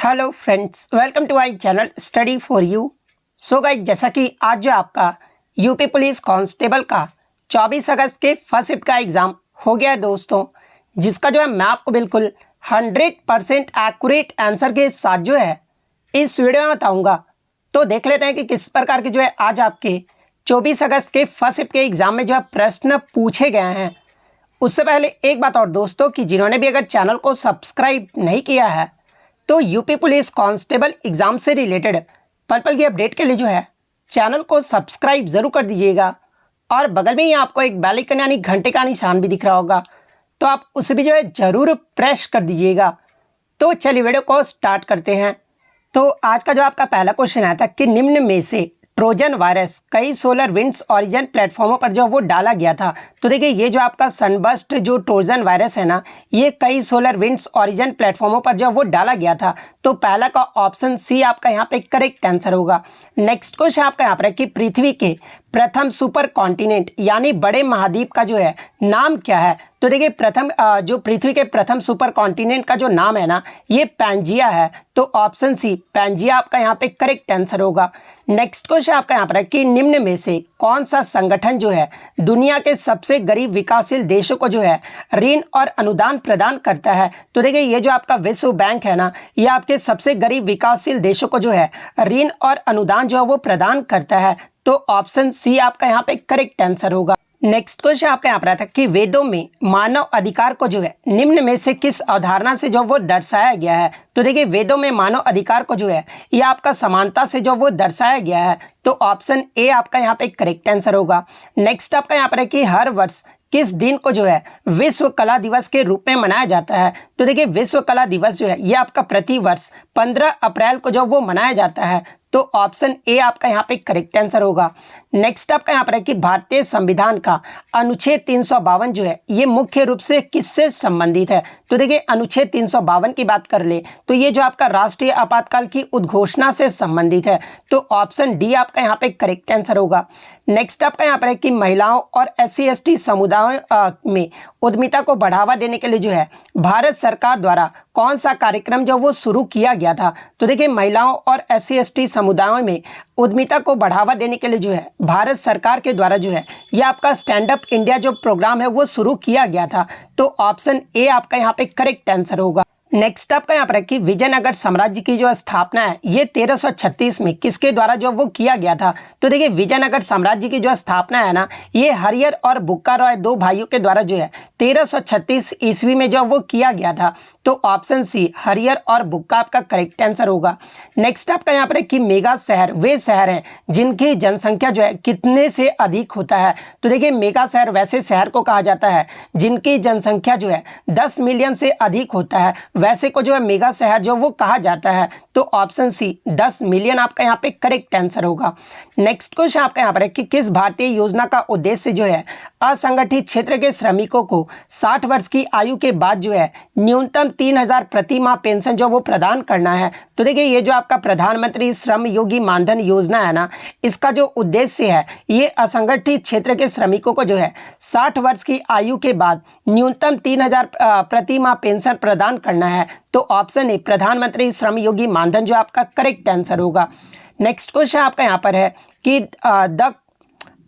Hello friends, welcome to our channel study for you. So guys, जैसा कि आज जो आपका यूपी पुलिस कांस्टेबल का 24 अगस्त के फर्स्ट शिफ्ट का एग्ज़ाम हो गया है दोस्तों, जिसका जो है मैं आपको बिल्कुल 100% एक्यूरेट आंसर के साथ जो है इस वीडियो में बताऊंगा। तो देख लेते हैं कि किस प्रकार के जो है आज आपके 24 अगस्त के फर्स्ट शिफ्ट के एग्ज़ाम में जो है प्रश्न पूछे गए हैं। उससे पहले एक बात और दोस्तों, कि जिन्होंने भी अगर चैनल को सब्सक्राइब नहीं किया है तो यूपी पुलिस कांस्टेबल एग्ज़ाम से रिलेटेड पल पल की अपडेट के लिए जो है चैनल को सब्सक्राइब ज़रूर कर दीजिएगा। और बगल में ही आपको एक बेल आइकन यानी घंटे का निशान भी दिख रहा होगा, तो आप उसे भी जो है ज़रूर प्रेस कर दीजिएगा। तो चलिए वीडियो को स्टार्ट करते हैं। तो आज का जो आपका पहला क्वेश्चन आया था कि निम्न में से ट्रोजन वायरस कई सोलर विंड्स ऑरिजिन प्लेटफॉर्मों पर जो वो डाला गया था। तो देखिए, ये जो आपका सनबर्स्ट जो ट्रोजन वायरस है ना, ये कई सोलर विंड्स ऑरिजिन प्लेटफॉर्मों पर जो वो डाला गया था। तो पहला का ऑप्शन सी आपका यहाँ पे करेक्ट आंसर होगा। नेक्स्ट क्वेश्चन आपका यहाँ पर है कि पृथ्वी के प्रथम सुपर कॉन्टिनेंट यानी बड़े महाद्वीप का जो है नाम क्या है। तो देखिए, जो पृथ्वी के प्रथम सुपर कॉन्टिनेंट का जो नाम है ना, ये पैंजिया है। तो ऑप्शन सी पैंजिया आपका यहाँ पे करेक्ट आंसर होगा। नेक्स्ट क्वेश्चन आपका यहाँ पर है कि निम्न में से कौन सा संगठन जो है दुनिया के सबसे गरीब विकासशील देशों को जो है ऋण और अनुदान प्रदान करता है। तो देखिए, ये जो आपका विश्व बैंक है ना, ये आपके सबसे गरीब विकासशील देशों को जो है ऋण और अनुदान जो है वो प्रदान करता है। तो ऑप्शन सी आपका यहाँ पे करेक्ट आंसर होगा। नेक्स्ट क्वेश्चन आपका यहाँ पर था कि वेदों में मानव अधिकार को जो है निम्न में से किस अवधारणा से जो वो दर्शाया गया है। तो देखिए, वेदों में मानव अधिकार को जो है ये आपका समानता से जो वो दर्शाया गया है। तो ऑप्शन ए आपका यहाँ पे करेक्ट आंसर होगा। नेक्स्ट आपका यहाँ पर है कि हर वर्ष किस दिन को जो है विश्व कला दिवस के रूप में मनाया जाता है। तो देखिए, विश्व कला दिवस जो है ये आपका प्रति वर्ष 15 अप्रैल को जो वो मनाया जाता है। तो ऑप्शन ए आपका यहाँ पे करेक्ट आंसर होगा। नेक्स्ट आपका यहाँ पर है कि भारतीय संविधान का अनुच्छेद 352 जो है ये मुख्य रूप से किससे संबंधित है। तो देखिए, अनुच्छेद 352 की बात कर ले तो ये जो आपका राष्ट्रीय आपातकाल की उद्घोषणा से संबंधित है। तो ऑप्शन डी आपका यहाँ पे करेक्ट आंसर होगा। नेक्स्ट आपका यहाँ पर है कि महिलाओं और SC/ST समुदायों में उद्यमिता को बढ़ावा देने के लिए जो है भारत सरकार द्वारा कौन सा कार्यक्रम जो वो शुरू किया गया था। तो देखिए, महिलाओं और SC/ST समुदायों में उद्यमिता को बढ़ावा देने के लिए जो है भारत सरकार के द्वारा जो है ये आपका स्टैंड अप इंडिया जो प्रोग्राम है वो शुरू किया गया था। तो ऑप्शन ए आपका यहाँ पे करेक्ट आंसर होगा। नेक्स्ट आपका यहाँ पर है कि विजयनगर साम्राज्य की जो स्थापना है ये 1336 में किसके द्वारा जो वो किया गया था। तो देखिए, विजयनगर साम्राज्य की जो स्थापना है ना, ये हरियर और बुक्का रॉय दो भाइयों के द्वारा जो है 1336 ईस्वी में जो वो किया गया था। तो ऑप्शन सी हरियर और बुक्का आपका करेक्ट आंसर होगा। नेक्स्ट आपका यहाँ पर है कि मेगा शहर वे शहर हैं जिनकी जनसंख्या जो है कितने से अधिक होता है। तो देखिए, मेगा शहर वैसे शहर को कहा जाता है जिनकी जनसंख्या जो है 10 मिलियन से अधिक होता है, वैसे को जो है मेगा शहर जो वो कहा जाता है। तो ऑप्शन सी 10 मिलियन आपका यहाँ पे करेक्ट आंसर होगा। नेक्स्ट क्वेश्चन आपका यहाँ पर है कि किस भारतीय योजना का उद्देश्य जो है असंगठित क्षेत्र के श्रमिकों को 60 वर्ष की आयु के बाद जो है न्यूनतम 3000 प्रति माह पेंशन जो वो प्रदान करना है। तो देखिए, ये जो आपका प्रधानमंत्री श्रम योगी मानधन योजना है ना, इसका जो उद्देश्य है ये असंगठित क्षेत्र के श्रमिकों को जो है 60 वर्ष की आयु के बाद न्यूनतम 3000 प्रति माह पेंशन प्रदान करना है। तो ऑप्शन ए प्रधानमंत्री श्रम योगी मानधन जो आपका करेक्ट आंसर होगा। नेक्स्ट क्वेश्चन आपका यहाँ पर है कि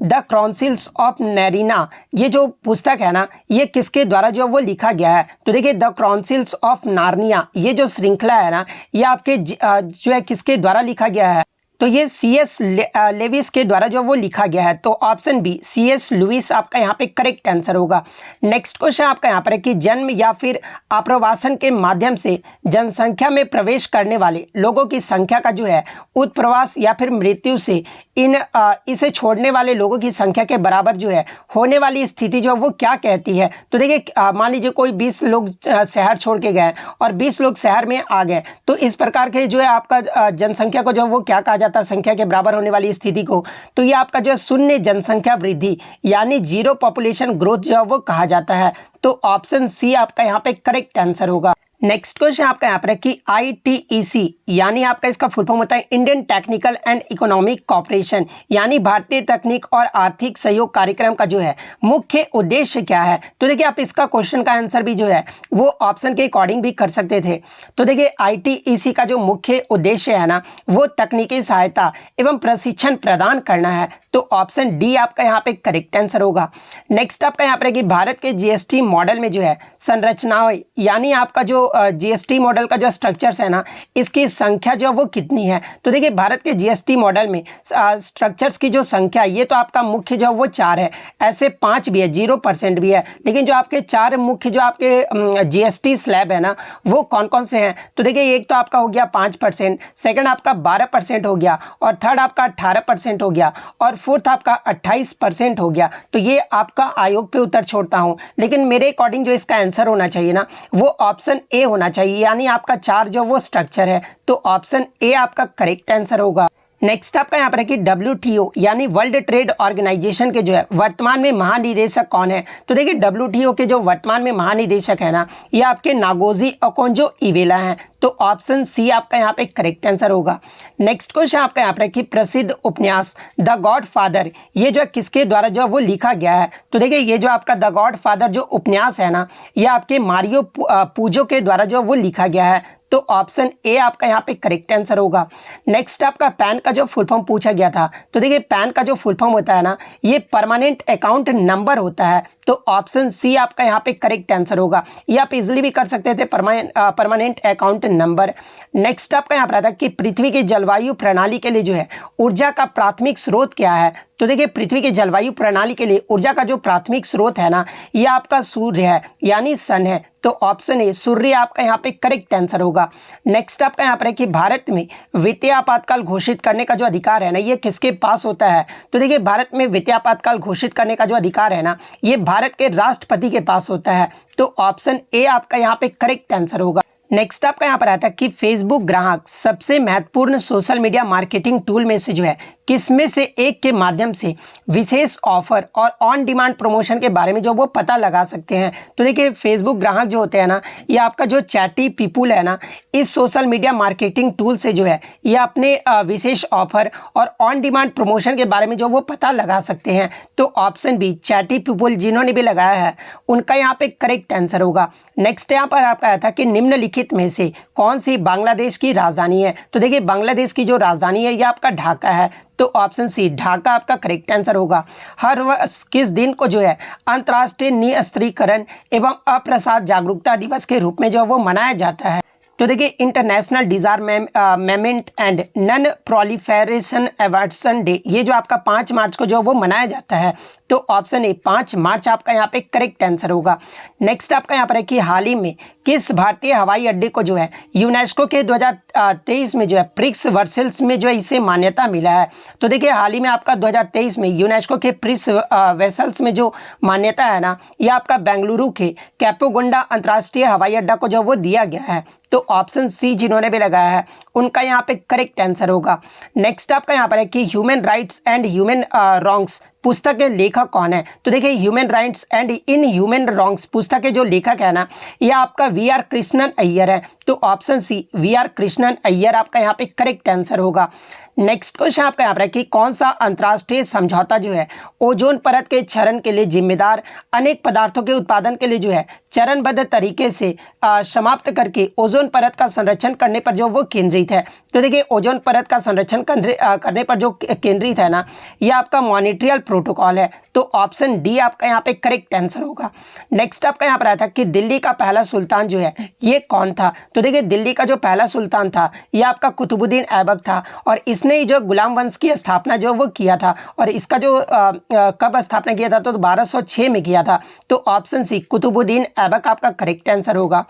द क्रॉनिकल्स ऑफ नैरीना ये जो पुस्तक है ना, ये किसके द्वारा जो वो लिखा गया है। तो देखिए, द क्रॉनिकल्स ऑफ नार्निया ये जो श्रृंखला है ना, ये आपके जो है किसके द्वारा लिखा गया है। तो ये C.S. लेविस के द्वारा जो वो लिखा गया है। तो ऑप्शन बी C.S. लुइस आपका यहाँ पे करेक्ट आंसर होगा। नेक्स्ट क्वेश्चन आपका यहाँ पर है कि जन्म या फिर आप्रवासन के माध्यम से जनसंख्या में प्रवेश करने वाले लोगों की संख्या का जो है उत्प्रवास या फिर मृत्यु से इसे छोड़ने वाले लोगों की संख्या के बराबर जो है होने वाली स्थिति जो वो क्या कहती है। तो देखिए, मान लीजिए कोई 20 लोग शहर छोड़ के गए और 20 लोग शहर में आ गए, तो इस प्रकार के जो है आपका जनसंख्या को जो वो क्या कहा जाता है, संख्या के बराबर होने वाली स्थिति को। तो ये आपका जो है शून्य जनसंख्या वृद्धि यानी जीरो पॉपुलेशन ग्रोथ जो है वो कहा जाता है। तो ऑप्शन सी आपका यहाँ पे करेक्ट आंसर होगा। नेक्स्ट क्वेश्चन आपका यहाँ पर है कि ITEC यानी आपका इसका फुल फॉर्म होता है Indian technical and economic cooperation, यानी भारतीय तकनीक और आर्थिक सहयोग कार्यक्रम का जो है मुख्य उद्देश्य क्या है। तो देखिए आप इसका क्वेश्चन का आंसर भी जो है वो ऑप्शन के अकॉर्डिंग भी कर सकते थे। तो देखिए ITEC का जो मुख्य उद्देश्य है ना वो तकनीकी सहायता एवं प्रशिक्षण प्रदान करना है। तो ऑप्शन डी आपका यहाँ पे करेक्ट आंसर होगा। नेक्स्ट आपका यहाँ पर है कि भारत के GST मॉडल में जो है संरचनाएं यानी आपका जो GST मॉडल का जो स्ट्रक्चर्स है ना इसकी संख्या जो वो कितनी है। तो देखिए भारत के GST मॉडल में स्ट्रक्चर्स की जो संख्या ये तो आपका मुख्य जो वो 4 है, ऐसे 5 भी है, 0% भी है, लेकिन जो आपके 4 मुख्य जो आपके GST स्लैब है ना वो कौन कौन से हैं। तो देखिए एक तो आपका हो गया 5%, सेकंड आपका 12% हो गया, और थर्ड आपका 18% हो गया, और फोर्थ आपका 28% हो गया। तो ये आपका आयोग पे उत्तर छोड़ता हूँ, लेकिन मेरे अकॉर्डिंग जो इसका आंसर होना चाहिए ना वो ऑप्शन ए होना चाहिए, यानी आपका 4 जो वो स्ट्रक्चर है। तो ऑप्शन ए आपका करेक्ट आंसर होगा। नेक्स्ट आपका यहाँ पर है कि WTO यानी वर्ल्ड ट्रेड ऑर्गेनाइजेशन के जो है वर्तमान में महानिदेशक कौन है। तो देखिए WTO के जो वर्तमान में महानिदेशक है ना ये आपके नागोजी ओकोंजो-इवेला हैं। तो ऑप्शन सी आपका यहाँ पे करेक्ट आंसर होगा। नेक्स्ट क्वेश्चन आपका यहाँ पर है कि प्रसिद्ध उपन्यास द गॉड फादर ये जो किसके द्वारा जो वो लिखा गया है। तो देखिए ये जो आपका द गॉड फादर जो उपन्यास है ना ये आपके मारियो पूजो के द्वारा जो वो लिखा गया है। तो ऑप्शन ए आपका यहाँ पे करेक्ट आंसर होगा। नेक्स्ट आपका पैन का जो फुल फॉर्म पूछा गया था। तो देखिए पैन का जो फुल फॉर्म होता है ना ये परमानेंट अकाउंट नंबर होता है। तो ऑप्शन सी आपका यहाँ पे करेक्ट आंसर होगा। ये आप इजीली भी कर सकते थे, परमानेंट अकाउंट नंबर। नेक्स्ट आपका यहाँ पर आता है कि पृथ्वी की जलवायु प्रणाली के लिए जो है ऊर्जा का प्राथमिक स्रोत क्या है। तो देखिए पृथ्वी की जलवायु प्रणाली के लिए ऊर्जा का जो प्राथमिक स्रोत है ना ये आपका सूर्य है, यानी सन है। तो ऑप्शन ए सूर्य आपका यहाँ पे करेक्ट आंसर होगा। नेक्स्ट आपका यहाँ पर है कि भारत में वित्तीय आपातकाल घोषित करने का जो अधिकार है ना ये किसके पास होता है। तो देखिए भारत में वित्तीय आपातकाल घोषित करने का जो अधिकार है ना ये भारत के राष्ट्रपति के पास होता है। तो ऑप्शन ए आपका यहाँ पे करेक्ट आंसर होगा। नेक्स्ट आपका यहाँ पर आता है कि फेसबुक ग्राहक सबसे महत्वपूर्ण सोशल मीडिया मार्केटिंग टूल में से जो है किसमें से एक के माध्यम से विशेष ऑफर और ऑन डिमांड प्रमोशन के बारे में जो वो पता लगा सकते हैं। तो देखिए फेसबुक ग्राहक जो होते हैं ना ये आपका जो चैटी पीपुल है ना इस सोशल मीडिया मार्केटिंग टूल से जो है ये अपने विशेष ऑफर और ऑन डिमांड प्रमोशन के बारे में जो वो पता लगा सकते हैं। तो ऑप्शन बी चैटी पीपुल जिन्होंने भी लगाया है उनका यहाँ पे करेक्ट आंसर होगा। नेक्स्ट यहाँ पर आपका आया था कि निम्नलिखित में से कौन सी बांग्लादेश की राजधानी है। तो देखिए बांग्लादेश की जो राजधानी है ये आपका ढाका है। तो ऑप्शन सी ढाका आपका करेक्ट आंसर होगा। हर वर्ष किस दिन को जो है अंतर्राष्ट्रीय निस्त्रीकरण एवं अप्रसार जागरूकता दिवस के रूप में जो वो मनाया जाता है। तो देखिए international डिसआर्मामेंट and non proliferation aversion day ये जो आपका 5 मार्च को जो वो मनाया जाता है। तो ऑप्शन ए 5 मार्च आपका यहाँ पे करेक्ट आंसर होगा। नेक्स्ट आपका यहाँ पर है कि हाल ही में किस भारतीय हवाई अड्डे को जो है यूनेस्को के 2023 में जो है प्रिक्स वर्सेल्स में जो है इसे मान्यता मिला है। तो देखिए हाल ही में आपका 2023 में यूनेस्को के प्रिक्स वेसल्स में जो मान्यता है ना ये आपका बेंगलुरु के कैपोगोंडा अंतर्राष्ट्रीय हवाई अड्डा को जो वो दिया गया है। तो ऑप्शन सी जिन्होंने भी लगाया है उनका यहाँ पे करेक्ट आंसर होगा। नेक्स्ट आपका यहाँ पर है कि human rights and human wrongs पुस्तक के लेखक कौन है। तो देखिए human rights and in human wrongs पुस्तक के जो लेखक है ना ये आपका VR कृष्णन अय्यर है। तो option C VR Krishnan Iyer आपका यहाँ पे करेक्ट आंसर होगा। नेक्स्ट क्वेश्चन आपका यहाँ पर है कि कौन सा अंतर्राष्ट्रीय समझौता जो है ओजोन परत के क्षरण के लिए जिम्मेदार अनेक पदार्थों के उत्पादन के लिए जो है चरणबद्ध तरीके से समाप्त करके ओजोन परत का संरक्षण करने पर जो वो केंद्रित है। तो देखिए ओजोन परत का संरक्षण करने पर जो केंद्रित है ना ये आपका मॉन्ट्रियल प्रोटोकॉल है। तो ऑप्शन डी आपका यहाँ पे करेक्ट आंसर होगा। नेक्स्ट आपका यहाँ पर आया था कि दिल्ली का पहला सुल्तान जो है ये कौन था। तो देखिए दिल्ली का जो पहला सुल्तान था ये आपका कुतुबुद्दीन ऐबक था, और इसने जो गुलाम वंश की स्थापना जो वो किया था, और इसका जो कब स्थापना किया था तो 1206 में किया था। तो ऑप्शन सी कुतुबुद्दीन ऐबक आपका करेक्ट आंसर होगा।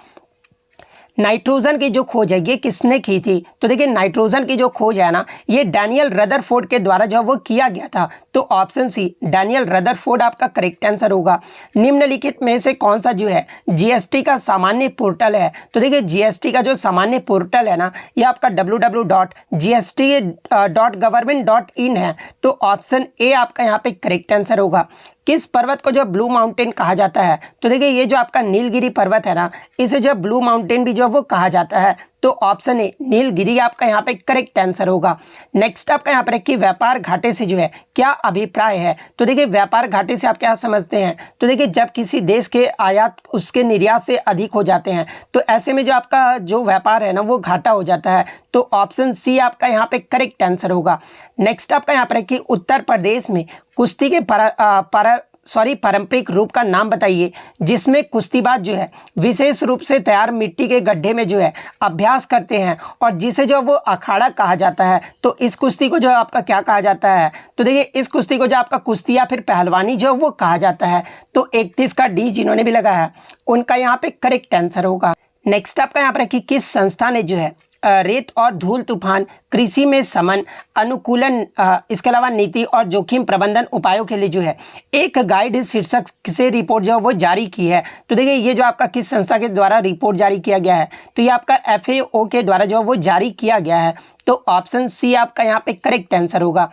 नाइट्रोजन की जो खोज है ये किसने की थी। तो देखिए नाइट्रोजन की जो खोज है ना ये डैनियल रदरफोर्ड के द्वारा जो वो किया गया था। तो ऑप्शन सी डैनियल रदरफोर्ड आपका करेक्ट आंसर होगा। निम्नलिखित में से कौन सा जो है GST का सामान्य पोर्टल है। तो देखिए GST का जो सामान्य पोर्टल है ना ये आपका www.gst.government.in है। तो ऑप्शन ए आपका यहाँ पे करेक्ट आंसर होगा। किस पर्वत को जो ब्लू माउंटेन कहा जाता है? तो देखिए ये जो आपका नीलगिरी पर्वत है ना, इसे जो ब्लू माउंटेन भी जो वो कहा जाता है। तो ऑप्शन ए नीलगिरी आपका यहाँ पे करेक्ट आंसर होगा। नेक्स्ट आपका यहाँ पर है कि व्यापार घाटे से जो है क्या अभिप्राय है? तो देखिए व्यापार घाटे से आप क्या समझते हैं? तो देखिए जब किसी देश के आयात उसके निर्यात से अधिक हो जाते हैं तो ऐसे में जो आपका जो व्यापार है ना वो घाटा हो जाता है। तो ऑप्शन सी आपका यहाँ पे करेक्ट आंसर होगा। नेक्स्ट आपका यहाँ पर है कि उत्तर प्रदेश में कुश्ती के पारंपरिक रूप का नाम बताइए जिसमें कुश्तीबाज जो है विशेष रूप से तैयार मिट्टी के गड्ढे में जो है अभ्यास करते हैं और जिसे जो वो अखाड़ा कहा जाता है। तो इस कुश्ती को जो आपका क्या कहा जाता है? तो देखिए इस कुश्ती को जो आपका कुश्ती या फिर पहलवानी जो वो कहा जाता है। तो 31 का डी जिन्होंने भी लगाया उनका यहाँ पे करेक्ट आंसर होगा। नेक्स्ट आपका यहाँ पर है कि किस संस्था ने जो है रेत और धूल तूफान, कृषि में समन, अनुकूलन, इसके अलावा नीति और जोखिम प्रबंधन उपायों के लिए जो है एक गाइड शीर्षक से रिपोर्ट जो है वो जारी की है? तो देखिए ये जो आपका किस संस्था के द्वारा रिपोर्ट जारी किया गया है? तो ये आपका FAO के द्वारा जो है वो जारी किया गया है। तो ऑप्शन सी आपका यहाँ पे करेक्ट आंसर होगा।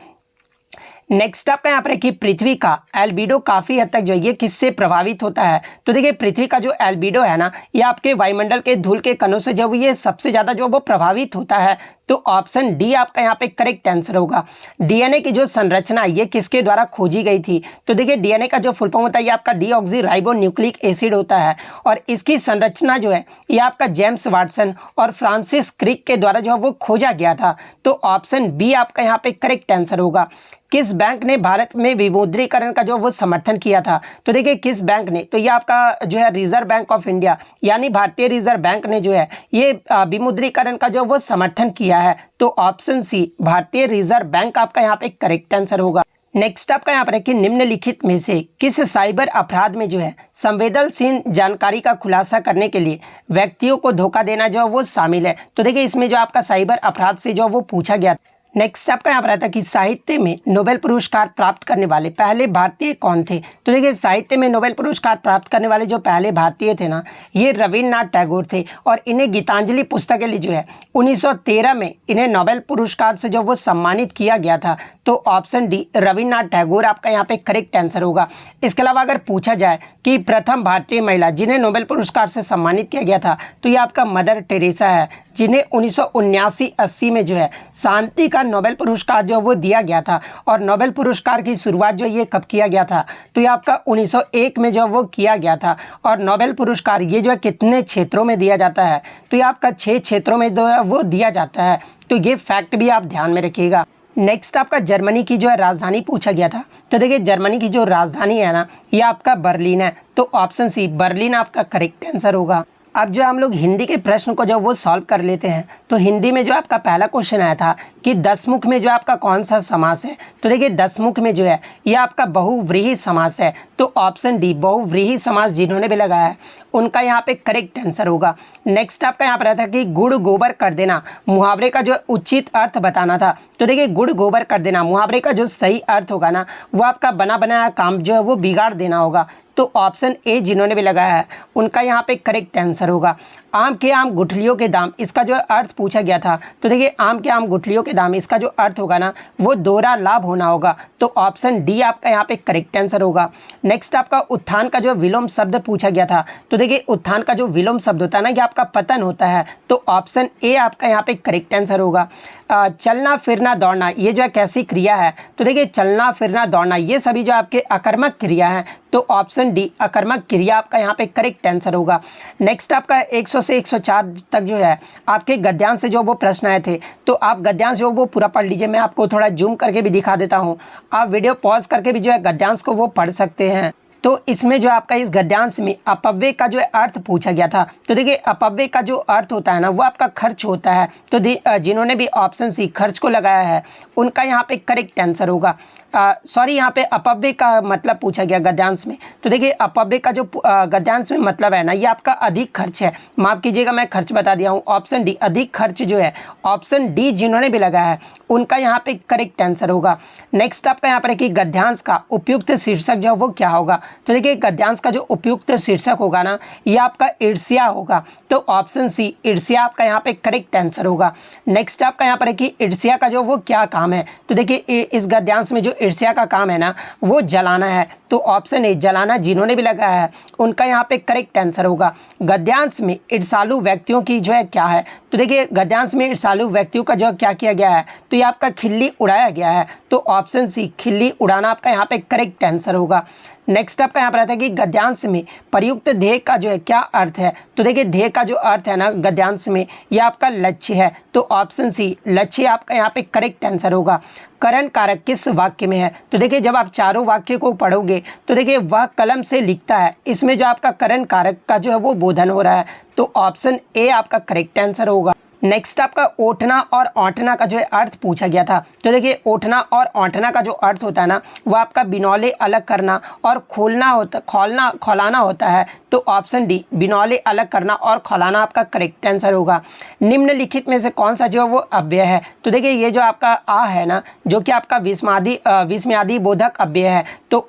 नेक्स्ट आपका यहाँ पर है कि पृथ्वी का एल्बिडो काफ़ी हद तक जो है ये किससे प्रभावित होता है? तो देखिए पृथ्वी का जो एल्बिडो है ना ये आपके वायुमंडल के धूल के कणों से जो ये सबसे ज़्यादा जो वो प्रभावित होता है। तो ऑप्शन डी आपका यहाँ पे करेक्ट आंसर होगा। डीएनए की जो संरचना ये किसके द्वारा खोजी गई थी? तो देखिए डीएनए का जो फुल फॉर्म होता है ये आपका डीऑक्सीराइबोन्यूक्लिक एसिड होता है और इसकी संरचना जो है ये आपका जेम्स वाटसन और फ्रांसिस क्रिक के द्वारा जो है वो खोजा गया था। तो ऑप्शन बी आपका यहाँ पे करेक्ट आंसर होगा। किस बैंक ने भारत में विमुद्रीकरण का जो वो समर्थन किया था? तो देखिए किस बैंक ने? तो ये आपका जो है रिजर्व बैंक ऑफ इंडिया यानी भारतीय रिजर्व बैंक ने जो है ये विमुद्रीकरण का जो वो समर्थन किया है। तो ऑप्शन सी भारतीय रिजर्व बैंक आपका यहाँ पे करेक्ट आंसर होगा। नेक्स्ट आपका यहाँ पर है कि निम्नलिखित में से किस साइबर अपराध में जो है संवेदनशील जानकारी का खुलासा करने के लिए व्यक्तियों को धोखा देना जो वो शामिल है? तो देखिए इसमें जो आपका साइबर अपराध से जो वो पूछा गया। नेक्स्ट आपका यहाँ पर आता है कि साहित्य में नोबेल पुरस्कार प्राप्त करने वाले पहले भारतीय कौन थे? तो देखिए साहित्य में नोबेल पुरस्कार प्राप्त करने वाले जो पहले भारतीय थे ना ये रविन्द्रनाथ टैगोर थे और इन्हें गीतांजलि पुस्तक के लिए जो है 1913 में इन्हें नोबेल पुरस्कार से जो वो सम्मानित किया गया था। तो ऑप्शन डी रविन्द्रनाथ टैगोर आपका यहाँ पे करेक्ट आंसर होगा। इसके अलावा अगर पूछा जाए कि प्रथम भारतीय महिला जिन्हें नोबेल पुरस्कार से सम्मानित किया गया था तो ये आपका मदर टेरेसा है जिन्हें 1979-80 में जो है शांति का नोबेल पुरस्कार जो वो दिया गया था। और नोबेल पुरस्कार की शुरुआत जो ये कब किया गया था? तो ये आपका 1901 में जो वो किया गया था। और नोबेल पुरस्कार ये जो है कितने क्षेत्रों में दिया जाता है? तो ये आपका 6 क्षेत्रों में जो है वो दिया जाता है। तो ये फैक्ट भी आप ध्यान में रखिएगा। नेक्स्ट आपका जर्मनी की जो है राजधानी पूछा गया था। तो देखिए जर्मनी की जो राजधानी है ना ये आपका बर्लिन है। तो ऑप्शन सी बर्लिन आपका करेक्ट आंसर होगा। अब जो हम लोग हिंदी के प्रश्न को जो वो सॉल्व कर लेते हैं तो हिंदी में जो आपका पहला क्वेश्चन आया था कि दसमुख में जो आपका कौन सा समास है? तो देखिए दसमुख में जो है ये आपका बहुव्रीहि समास है। तो ऑप्शन डी बहुव्रीहि समास जिन्होंने भी लगाया है उनका यहाँ पे करेक्ट आंसर होगा। नेक्स्ट आपका यहाँ पर आता है कि गुड़ गोबर कर देना मुहावरे का जो उचित अर्थ बताना था। तो देखिए गुड़ गोबर कर देना मुहावरे का जो सही अर्थ होगा ना वो आपका बना बनाया काम जो है वो बिगाड़ देना होगा। तो ऑप्शन ए जिन्होंने भी लगाया है उनका यहाँ पे करेक्ट आंसर होगा। आम के आम गुठलियों के दाम इसका जो अर्थ पूछा गया था। तो देखिए आम के आम गुठलियों के दाम इसका जो अर्थ होगा ना वो दोहरा लाभ होना होगा। तो ऑप्शन डी आपका यहाँ पे करेक्ट आंसर होगा। नेक्स्ट आपका उत्थान का जो विलोम शब्द पूछा गया था। तो देखिए उत्थान का जो विलोम शब्द होता है ना ये आपका पतन होता है। तो ऑप्शन ए आपका यहाँ पे करेक्ट आंसर होगा। चलना फिरना दौड़ना ये जो है कैसी क्रिया है? तो देखिए चलना फिरना दौड़ना ये सभी जो आपके अकर्मक क्रिया हैं। तो ऑप्शन डी अकर्मक क्रिया आपका यहाँ पे करेक्ट आंसर होगा। नेक्स्ट आपका 100 से 104 तक जो है आपके गद्यांश से जो वो प्रश्न आए थे। तो आप गद्यांश जो वो पूरा पढ़ लीजिए। मैं आपको थोड़ा जूम करके भी दिखा देता हूँ। आप वीडियो पॉज करके भी जो है गद्यांश को वो पढ़ सकते हैं। तो इसमें जो आपका इस गद्यांश में अपव्यय का जो अर्थ पूछा गया था। तो देखिए अपव्यय का जो अर्थ होता है ना वो आपका खर्च होता है। तो जिन्होंने भी ऑप्शन सी खर्च को लगाया है उनका यहाँ पे करेक्ट आंसर होगा। सॉरी यहाँ पे अपव्यय का मतलब पूछा गया गद्यांश में। तो देखिए अपव्यय का जो गद्यांश में मतलब है ना ये आपका अधिक खर्च है। माफ़ कीजिएगा मैं खर्च बता दिया हूँ। ऑप्शन डी अधिक खर्च जो है ऑप्शन डी जिन्होंने भी लगाया है उनका यहाँ पे करेक्ट आंसर होगा। नेक्स्ट आपका यहाँ पर है कि गद्यांश का उपयुक्त शीर्षक जो है वो क्या होगा? तो देखिए गद्यांश का जो उपयुक्त शीर्षक होगा ना ये आपका ईर्ष्या होगा। तो ऑप्शन सी ईर्ष्या आपका यहाँ पे करेक्ट आंसर होगा। नेक्स्ट आपका यहाँ पर है कि ईर्ष्या का जो वो क्या काम है? तो देखिए इस गद्यांश में जो ईर्ष्या का काम है ना वो जलाना है, तो ऑप्शन ए जलाना जिन्होंने भी लगाया है उनका यहाँ पे करेक्ट आंसर होगा। गद्यांश में ईर्ष्यालु व्यक्तियों की जो है क्या है, तो देखिए गद्यांश में ईर्ष्यालु व्यक्तियों का जो क्या किया गया है, तो ये आपका खिल्ली उड़ाया गया है, तो ऑप्शन सी खिल्ली उड़ाना आपका यहाँ पे करेक्ट आंसर होगा। नेक्स्ट आपका यहाँ पर आता है कि गद्यांश में प्रयुक्त ध्येय का जो है क्या अर्थ है, तो देखिए ध्येय का जो अर्थ है ना गद्यांश में ये आपका लक्ष्य है, तो ऑप्शन सी लक्ष्य आपका यहाँ पे करेक्ट आंसर होगा। करण कारक किस वाक्य में है, तो देखिए जब आप चारों वाक्य को पढ़ोगे तो देखिए वह कलम से लिखता है, इसमें जो आपका करण कारक का जो है वो बोधन हो रहा है, तो ऑप्शन ए आपका करेक्ट आंसर होगा। नेक्स्ट आपका ओठना और औंठना का जो है अर्थ पूछा गया था, तो देखिए ओठना और औंठना का जो अर्थ होता है ना वो आपका बिनौले अलग करना और खौलाना होता है, तो ऑप्शन डी बिनौले अलग करना और खौलाना आपका करेक्ट आंसर होगा। निम्नलिखित में से कौन सा जो है वो अव्यय है, तो देखिए ये जो आपका आ है ना जो कि आपका विस्मयादि बोधक अव्यय है, तो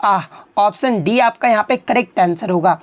ऑप्शन डी आपका यहाँ पे करेक्ट आंसर होगा।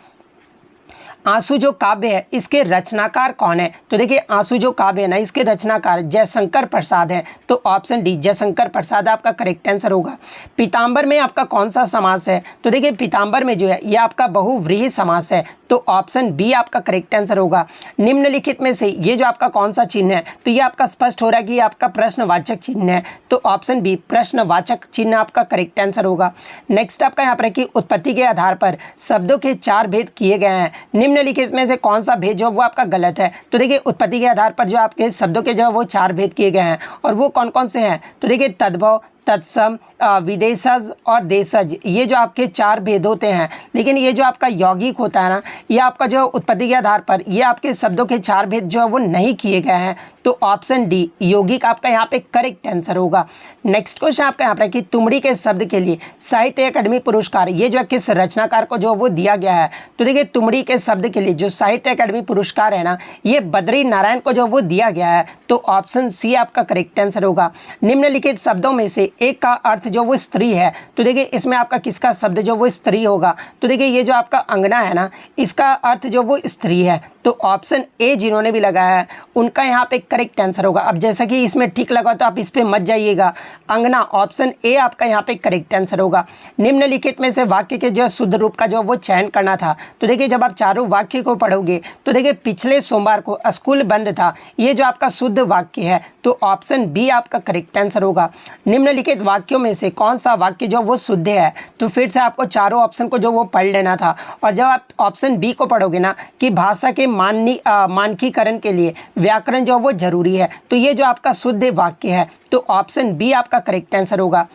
आंसू जो काव्य है इसके रचनाकार कौन है, तो देखिए आंसू जो काव्य है ना इसके रचनाकार जयशंकर प्रसाद है, तो ऑप्शन डी जयशंकर प्रसाद आपका करेक्ट आंसर होगा। पीताम्बर में आपका कौन सा समास है, तो देखिए पीताम्बर में जो है ये आपका बहुव्रीहि समास है, तो ऑप्शन बी आपका करेक्ट आंसर होगा। निम्नलिखित में से ये जो आपका कौन सा चिन्ह है, तो ये आपका स्पष्ट हो रहा है कि ये आपका प्रश्नवाचक चिन्ह है, तो ऑप्शन बी प्रश्नवाचक चिन्ह आपका करेक्ट आंसर होगा। नेक्स्ट आपका यहाँ पर कि उत्पत्ति के आधार पर शब्दों के 4 भेद किए गए हैं, निम्नलिखित में से कौन सा भेद जो वो आपका गलत है, तो देखिए उत्पत्ति के आधार पर जो आपके शब्दों के जो है वो 4 भेद किए गए हैं और वो कौन कौन से हैं, तो देखिए तद्भव, तत्सम, विदेशज और देशज, ये जो आपके 4 भेद होते हैं, लेकिन ये जो आपका यौगिक होता है ना ये आपका जो उत्पत्ति के आधार पर ये आपके शब्दों के 4 भेद जो है वो नहीं किए गए हैं, तो ऑप्शन डी यौगिक आपका यहाँ पे करेक्ट आंसर होगा। नेक्स्ट क्वेश्चन आपका यहाँ पर कि तुमड़ी के शब्द के लिए साहित्य अकादमी पुरस्कार ये जो किस रचनाकार को जो वो दिया गया है, तो देखिए तुमड़ी के शब्द के लिए जो साहित्य अकादमी पुरस्कार है ना ये बद्री नारायण को जो वो दिया गया है, तो ऑप्शन सी आपका करेक्ट आंसर होगा। निम्नलिखित शब्दों में से एक का अर्थ जो वो स्त्री है, तो देखिए इसमें आपका किसका शब्द जो वो स्त्री होगा, तो देखिए ये जो आपका अंगना है ना इसका अर्थ जो वो स्त्री है, तो ऑप्शन ए जिन्होंने भी लगाया है उनका यहाँ पे करेक्ट आंसर होगा। अब जैसा कि इसमें ठीक लगा तो आप इस पर मत जाइएगा, अंगना ऑप्शन ए आपका यहाँ पे करेक्ट आंसर होगा। निम्नलिखित में से वाक्य के जो शुद्ध रूप का जो वो चयन करना था, तो देखिए जब आप चारों वाक्य को पढ़ोगे तो देखिए पिछले सोमवार को स्कूल बंद था, ये जो आपका शुद्ध वाक्य है, तो ऑप्शन बी आपका करेक्ट आंसर होगा। निम्नलिखित वाक्यों में से कौन सा वाक्य जो वो शुद्ध है, तो फिर से आपको चारों ऑप्शन को जो वो पढ़ लेना था, और जब आप ऑप्शन बी को पढ़ोगे ना कि भाषा के मानकीकरण के लिए व्याकरण जो वो जरूरी है, तो ये जो आपका शुद्ध वाक्य है, तो ऑप्शन बी आपका करेक्ट आंसर होगा।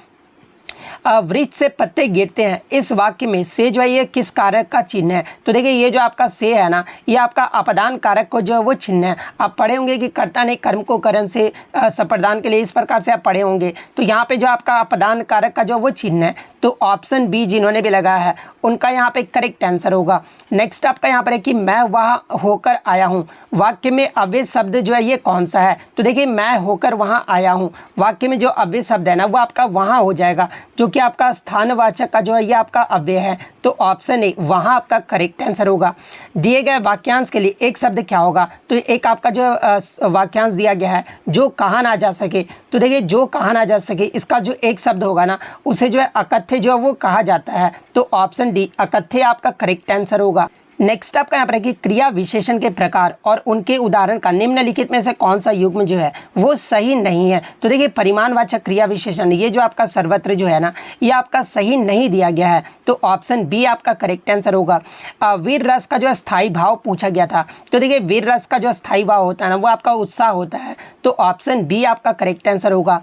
वृक्ष से पत्ते गिरते हैं, इस वाक्य में से जो है ये किस कारक का चिन्ह है, तो देखिए ये जो आपका से है ना ये आपका अपदान कारक को जो है वो चिन्ह है। आप पढ़े होंगे कि कर्ता ने कर्म को करण से संप्रदान के लिए, इस प्रकार से आप पढ़े होंगे, तो यहाँ पे जो आपका अपदान कारक का जो वो चिन्ह है, तो ऑप्शन बी जिन्होंने भी लगाया है उनका यहाँ पे करेक्ट आंसर होगा। नेक्स्ट आपका यहाँ पर है कि मैं वहाँ होकर आया हूँ, वाक्य में अव्यय शब्द जो है ये कौन सा है, तो देखिए मैं होकर वहाँ आया हूँ, वाक्य में जो अव्यय शब्द है ना वो आपका वहाँ हो जाएगा, जो कि आपका स्थानवाचक का जो है ये आपका अव्यय है, तो ऑप्शन ए वहाँ आपका करेक्ट आंसर होगा। दिए गए वाक्यांश के लिए एक शब्द क्या होगा, तो एक आपका जो वाक्यांश दिया गया है जो कहा ना जा सके, तो देखिए जो कहा ना जा सके इसका जो एक शब्द होगा ना उसे जो है अकथ्य जो है वो कहा जाता है, तो ऑप्शन डी अकथ्य आपका करेक्ट आंसर होगा। नेक्स्ट आपका यहाँ पर है कि क्रिया विशेषण के प्रकार और उनके उदाहरण का निम्नलिखित में से कौन सा युग्म जो है वो सही नहीं है, तो देखिए परिमाणवाचक क्रिया विशेषण ये जो आपका सर्वत्र जो है ना ये आपका सही नहीं दिया गया है, तो ऑप्शन बी आपका करेक्ट आंसर होगा। वीर रस का जो स्थायी भाव पूछा गया था, तो देखिए वीर रस का जो स्थायी भाव होता है ना वो आपका उत्साह होता है, तो ऑप्शन बी आपका करेक्ट आंसर होगा।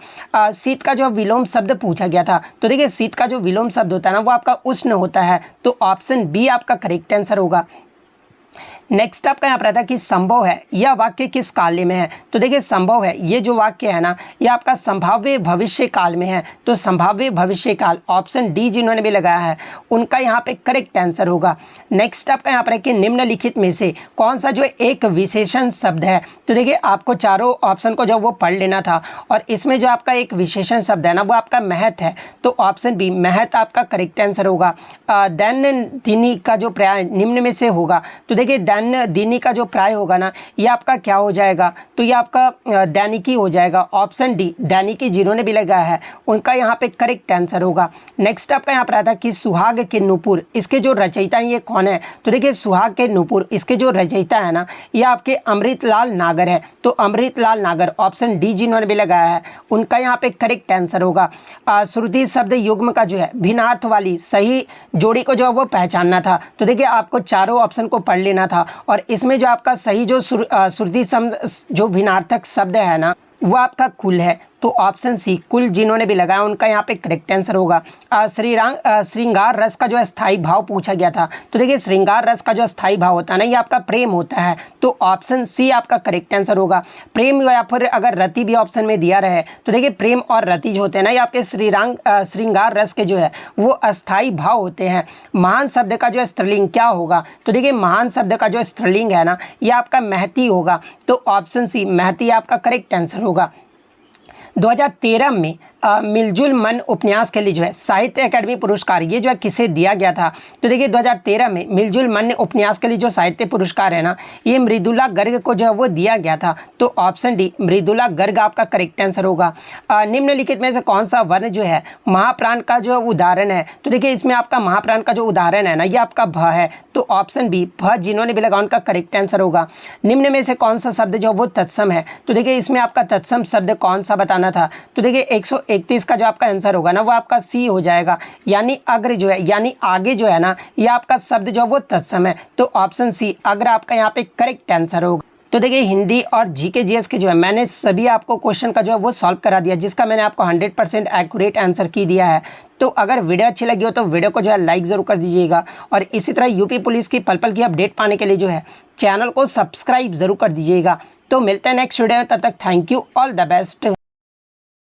शीत का जो विलोम शब्द पूछा गया था, तो देखिए शीत का जो विलोम शब्द होता है ना वो आपका उष्ण होता है, तो ऑप्शन बी आपका करेक्ट आंसर होगा। नेक्स्ट आपका यहाँ पर आता है कि संभव है यह वाक्य किस काल में है, तो देखिए संभव है ये जो वाक्य है ना ये आपका संभाव्य भविष्य काल में है, तो संभाव्य भविष्य काल ऑप्शन डी जिन्होंने भी लगाया है उनका यहाँ पे करेक्ट आंसर होगा। नेक्स्ट आपका यहाँ पर है कि निम्नलिखित में से कौन सा जो एक विशेषण शब्द है, तो देखिए आपको चारों ऑप्शन को जो वो पढ़ लेना था, और इसमें जो आपका एक विशेषण शब्द है ना वो आपका महत है, तो ऑप्शन बी महत आपका करेक्ट आंसर होगा। दैन्यदिनी का जो पर्याय निम्न में से होगा, तो देखिए दिनी का जो प्राय होगा ना, ये आपका क्या हो जाएगा, तो ये आपका दैनिकी हो जाएगा। ऑप्शन डी दैनिकी जिन्होंने भी लगाया है उनका यहाँ पे करेक्ट आंसर होगा। नेक्स्ट आपका यहाँ पर आता है कि सुहाग के नूपुर, इसके जो रचयिता हैं ये कौन है, तो देखिए सुहाग के नूपुर इसके जो रचयिता है ना, ये आपके अमृतलाल नागर है। तो अमृतलाल नागर ऑप्शन डी जिन्होंने भी लगाया है उनका यहाँ पे करेक्ट आंसर होगा। श्रुति शब्द युग्म का जो है भिन्नार्थ वाली सही जोड़ी को जो है वो पहचानना था। तो देखिए आपको चारों ऑप्शन को पढ़ लेना था और इसमें जो आपका सही जो श्रुति शब्द जो भिन्नार्थक शब्द है ना, वो आपका कुल है। तो ऑप्शन सी कुल जिन्होंने भी लगाया उनका यहाँ पे करेक्ट आंसर होगा। श्रृंगार रस का जो स्थायी भाव पूछा गया था, तो देखिए श्रृंगार रस का जो स्थायी भाव होता है ना, ये आपका प्रेम होता है। तो ऑप्शन सी आपका करेक्ट आंसर होगा। प्रेम या फिर अगर रति भी ऑप्शन में दिया रहे तो देखिए प्रेम और रति जो होते हैं ना, ये आपके श्रृंगार रस के जो है वो अस्थायी भाव होते हैं। महान शब्द का जो स्त्रीलिंग क्या होगा, तो देखिए महान शब्द का जो स्त्रीलिंग है ना, ये आपका महती होगा। तो ऑप्शन सी महती आपका करेक्ट आंसर होगा। 2013 में मिलजुल मन उपन्यास के लिए जो है साहित्य अकादमी पुरस्कार ये जो है किसे दिया गया था, तो देखिए 2013 में मिलजुल मन उपन्यास के लिए जो साहित्य पुरस्कार है ना, ये मृदुला गर्ग को जो है वो दिया गया था। तो ऑप्शन डी मृदुला गर्ग आपका करेक्ट आंसर होगा। निम्नलिखित में से कौन सा वर्ण जो है महाप्राण का जो उदाहरण है, तो देखिए इसमें आपका महाप्राण का जो उदाहरण है ना, ये आपका भ है। तो ऑप्शन बी भ जिन्होंने भी लगा उनका करेक्ट आंसर होगा। निम्न में से कौन सा शब्द जो वो तत्सम है, तो देखिए इसमें आपका तत्सम शब्द कौन सा बताना था, तो देखिए 131 का जो आपका आंसर होगा ना, वो आपका सी हो जाएगा। यानी अग्र जो है यानी आगे जो है ना, ये आपका शब्द जो वो तत्सम है। तो ऑप्शन सी अग्र आपका यहाँ पे करेक्ट आंसर होगा। तो देखिए हिंदी और जीके जीएस के जो है मैंने सभी आपको क्वेश्चन का जो है वो सॉल्व करा दिया, जिसका मैंने आपको 100% एक्यूरेट आंसर की दिया है। तो अगर वीडियो अच्छी लगी हो तो वीडियो को जो है लाइक ज़रूर कर दीजिएगा और इसी तरह यूपी पुलिस की पल पल की अपडेट पाने के लिए जो है चैनल को सब्सक्राइब ज़रूर कर दीजिएगा। तो मिलते हैं नेक्स्ट वीडियो में, तब तक thank you, all the best.